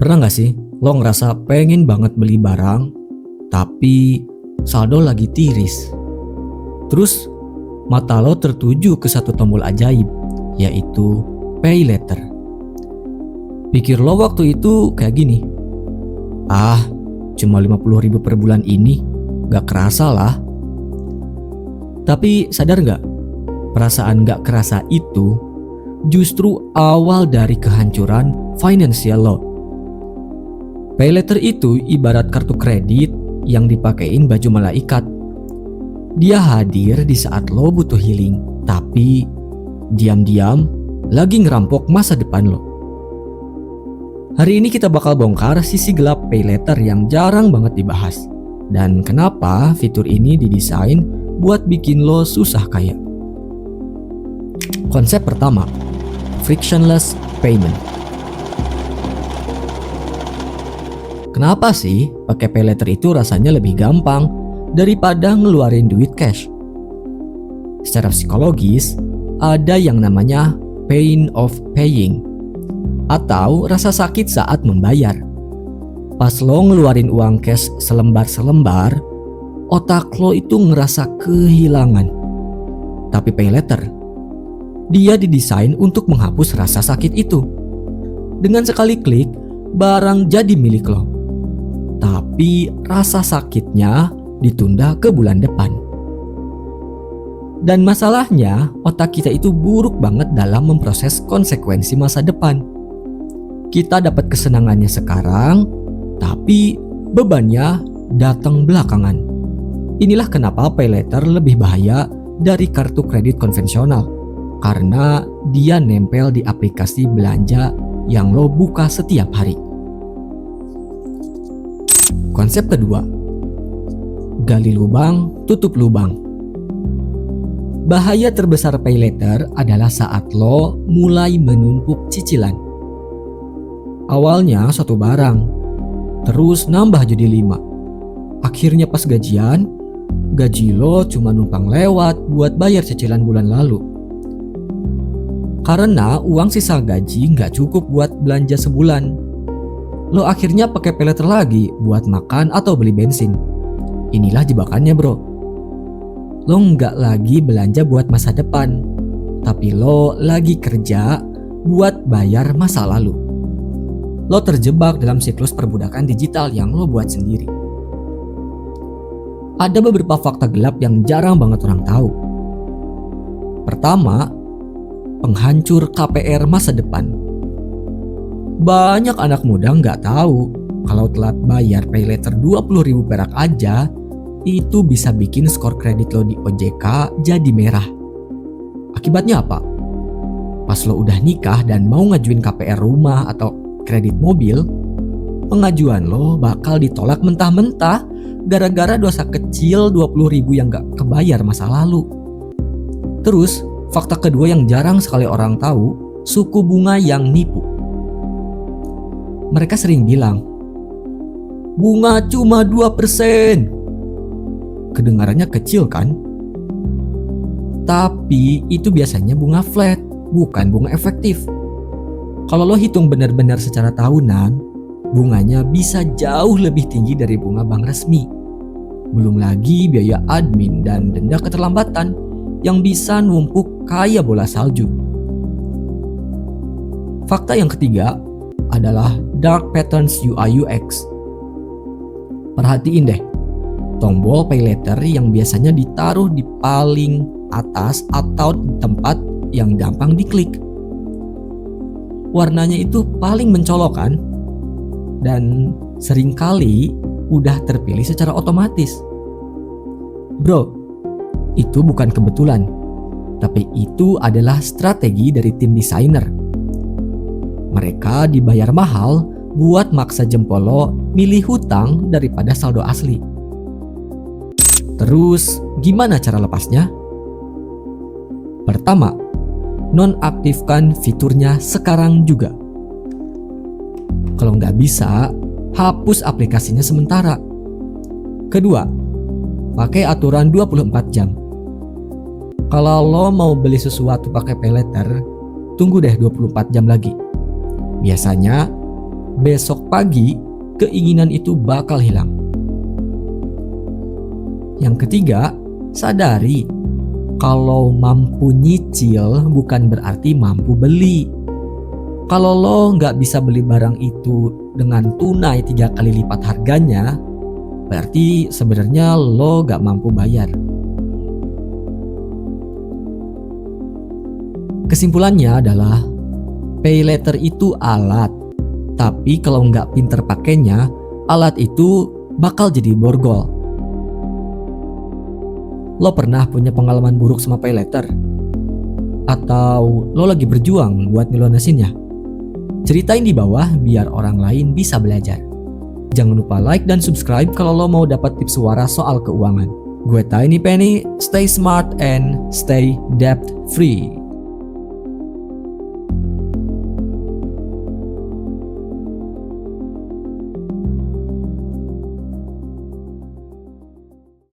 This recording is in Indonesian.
Pernah gak sih lo ngerasa pengen banget beli barang, tapi saldo lagi tiris? Terus mata lo tertuju ke satu tombol ajaib, yaitu Pay Later. Pikir lo waktu itu kayak gini, cuma 50.000 per bulan ini, gak kerasa lah. Tapi sadar gak, perasaan gak kerasa itu justru awal dari kehancuran financial lo. Pay Later itu ibarat kartu kredit yang dipakein baju malaikat. Dia hadir di saat lo butuh healing, tapi diam-diam lagi ngerampok masa depan lo. Hari ini kita bakal bongkar sisi gelap Pay Later yang jarang banget dibahas, dan kenapa fitur ini didesain buat bikin lo susah kaya. Konsep pertama, frictionless payment. Kenapa sih pakai Pay Later itu rasanya lebih gampang daripada ngeluarin duit cash? Secara psikologis, ada yang namanya pain of paying atau rasa sakit saat membayar. Pas lo ngeluarin uang cash selembar-selembar, otak lo itu ngerasa kehilangan. Tapi Pay Later, dia didesain untuk menghapus rasa sakit itu. Dengan sekali klik, barang jadi milik lo. Tapi rasa sakitnya ditunda ke bulan depan. Dan masalahnya, otak kita itu buruk banget dalam memproses konsekuensi masa depan. Kita dapat kesenangannya sekarang, tapi bebannya datang belakangan. Inilah kenapa Pay Later lebih bahaya dari kartu kredit konvensional, karena dia nempel di aplikasi belanja yang lo buka setiap hari. Konsep kedua, gali lubang, tutup lubang. Bahaya terbesar Pay Later adalah saat lo mulai menumpuk cicilan. Awalnya satu barang, terus nambah jadi 5. Akhirnya pas gajian, gaji lo cuma numpang lewat buat bayar cicilan bulan lalu. Karena uang sisa gaji nggak cukup buat belanja sebulan, lo akhirnya pakai Pay Later lagi buat makan atau beli bensin. Inilah jebakannya bro. Lo nggak lagi belanja buat masa depan, tapi lo lagi kerja buat bayar masa lalu. Lo terjebak dalam siklus perbudakan digital yang lo buat sendiri. Ada beberapa fakta gelap yang jarang banget orang tahu. Pertama, penghancur KPR masa depan. Banyak anak muda nggak tahu kalau telat bayar Pay Later 20.000 perak aja itu bisa bikin skor kredit lo di OJK jadi merah. Akibatnya apa? Pas lo udah nikah dan mau ngajuin KPR rumah atau kredit mobil, pengajuan lo bakal ditolak mentah-mentah gara-gara dosa kecil 20.000 yang gak kebayar masa lalu. Terus, fakta kedua yang jarang sekali orang tahu, suku bunga yang nipu. Mereka sering bilang, bunga cuma 2%. Kedengarannya kecil kan? Tapi itu biasanya bunga flat, bukan bunga efektif. Kalau lo hitung benar-benar secara tahunan, bunganya bisa jauh lebih tinggi dari bunga bank resmi. Belum lagi biaya admin dan denda keterlambatan yang bisa numpuk kayak bola salju. Fakta yang ketiga adalah dark patterns UI UX. Perhatiin deh, tombol Pay Later yang biasanya ditaruh di paling atas atau di tempat yang gampang diklik. Warnanya itu paling mencolok kan? Dan seringkali udah terpilih secara otomatis. Bro, itu bukan kebetulan, tapi itu adalah strategi dari tim desainer. Mereka dibayar mahal buat maksa jempol lo milih hutang daripada saldo asli. Terus, gimana cara lepasnya? Pertama, nonaktifkan fiturnya sekarang juga. Kalau nggak bisa, hapus aplikasinya sementara. Kedua, pakai aturan 24 jam. Kalau lo mau beli sesuatu pakai Pay Later, tunggu deh 24 jam lagi. Biasanya besok pagi keinginan itu bakal hilang. Yang ketiga, sadari kalau mampu nyicil bukan berarti mampu beli. Kalau lo nggak bisa beli barang itu dengan tunai 3 kali lipat harganya, berarti sebenarnya lo nggak mampu bayar. Kesimpulannya adalah pay later itu alat, tapi kalau nggak pinter pakainya, alat itu bakal jadi borgol. Lo pernah punya pengalaman buruk sama pay later? Atau lo lagi berjuang buat ngelunasinnya? Ceritain di bawah biar orang lain bisa belajar. Jangan lupa like dan subscribe kalau lo mau dapat tips suara soal keuangan. Gue Tiny Penny, stay smart and stay debt free.